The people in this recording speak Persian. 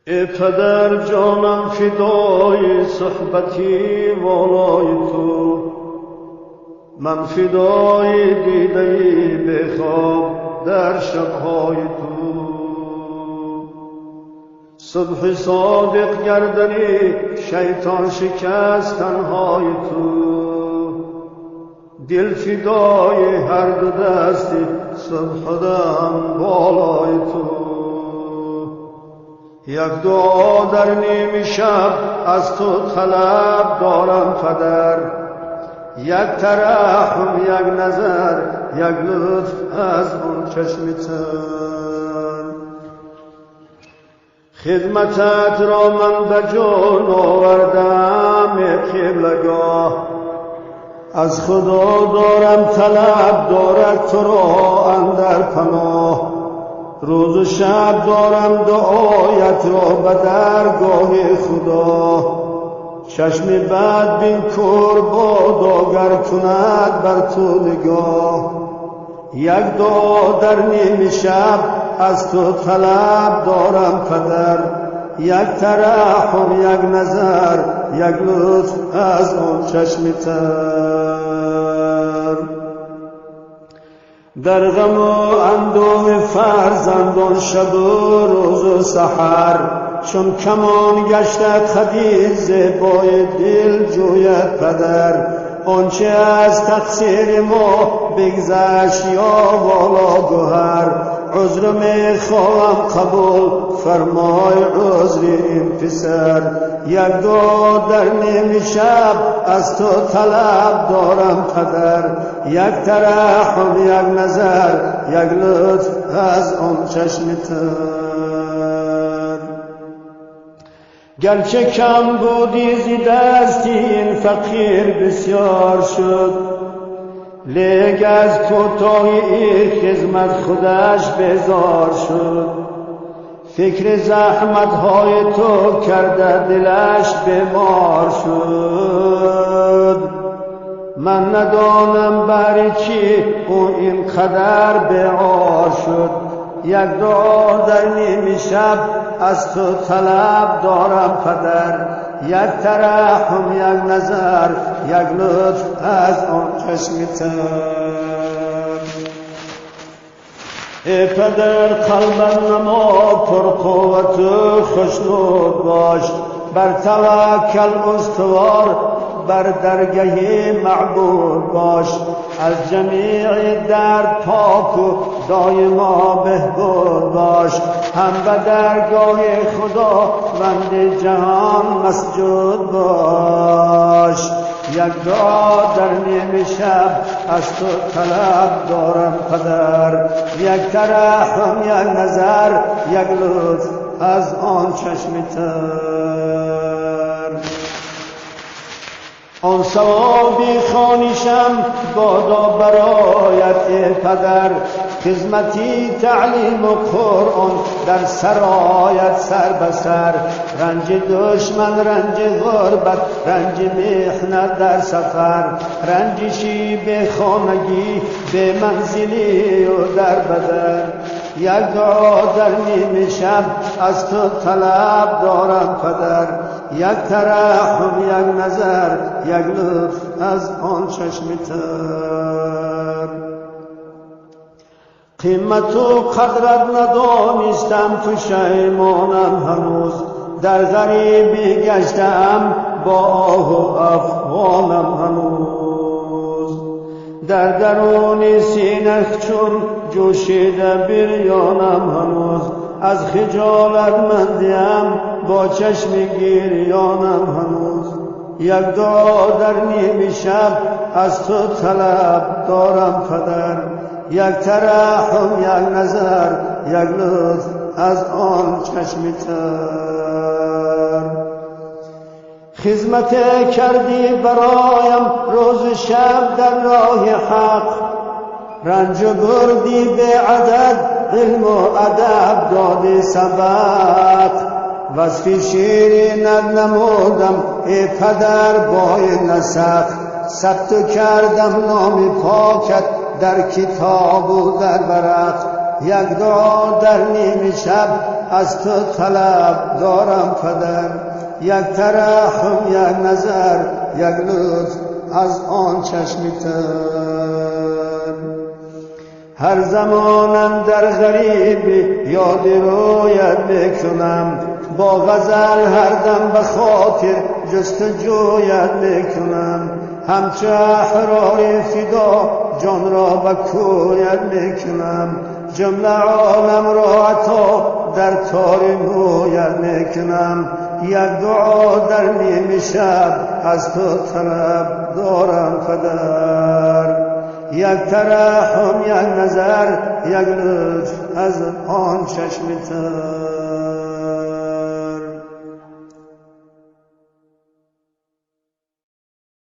ای پدر جانم فدای صحبتی والای تو، من فدای دیده‌ای به خواب در شبهای تو. صبح صادق گردنی شیطان شکست تنهای تو، دل فدای هر دو دستی صبح دم بالای تو. یک دعا در نیم شب از تو طلب دارم پدر، یک ترحم، یک نظر، یک لطف از اون چشم تر. خدمتت را من به جان آوردم ای قبلگاه، از خدا دارم طلب دارد تو را اندر پناه. روز و شب دارم دعایت را به درگاه خدا، چشم بد بین کور باداگر کند بر تو نگاه. یک دعا در نیم شب از تو طلب دارم پدر، یک ترحم، یک نظر، یک لطف از آن چشم تر. در غم و اندوه فرزندان شب و روز و سحر، چون کمان گشتد خدیج زیبای دل جوید پدر. آنچه از تقصیر ما بگذشت یا والا گوهر، عذر میخواهم قبول فرمای عذر این پسر. یک دعا در نیم شب از تو طلب دارم پدر، یک ترحم، یک نظر، یک لطف از آن چشم تر. گرچه کم بودی زی دستی این فقیر بسیار شد، لیک از کوتاهی خدمت خودش بیزار شد. فکر زحمتهای تو کرده دلش بیمار شد. من ندانم برای چی او اینقدر بیعار شد. یک دعا در نیم شب از تو طلب دارم پدر، یک ترحم، یک نظر، یک لطف از آن چشم تر. ای پدر قلب نما پر قوت و خشنود باش، بر توکل استوار بر درگه معبود باش. از جمیع درد پاک و دایما بهبود باش، هم به درگاه خدا بند جهان مسجود باش. یک دعا در نیم شب از تو طلب دارم پدر، یک ترحم، یک نظر، یک لطف از آن چشم تر. آن ثوابی خوانیشم بادا برایت ای پدر، خدمتی تعلیم و قرآن در سرایت سر به سر. رنج دشمن، رنج غربت، رنج محنت در سفر، رنجشی به خانگی، به منزلی و در بدر. یک دعا در نیم شب از تو طلب دارم پدر، یک ترحم، یک نظر، یک لطف از آن چشم تر. قیمت و قدرت ندانستم پشیمانم هنوز، در غریبی گشتم با آه و افغانم هنوز. در درون سینه چون جوشیده بریانم هنوز، از خجالت مندیم با چشم گریانم هنوز. یک دعا در نیم شب از تو طلب دارم پدر، یک ترحم، یک نظر، یک لطف از آن چشم تر. خدمت کردی برایم روز شب در راه حق، رنج بردی به عدد، علم و ادب دادی سبق. وصف شیرینت نمودم ای پدر بای نسخ، ثبت کردم نام پاکت در کتاب و در ورق. یک دعا در نیم شب از تو طلب دارم پدر، یک ترحم یک نظر یک لطف از آن چشمتن. هر زمانم در غریبی یاد رویت میکنم، با غزل هر دم به خاطر جستجویت میکنم، همچه احرار فدا جان را به کویت میکنم، جمله عالم را عطا در تار مویت میکنم، یک دعا در نیم شب از تو طلب دارم پدر، یک ترحم یک نظر یک لطف از آن چشمتن.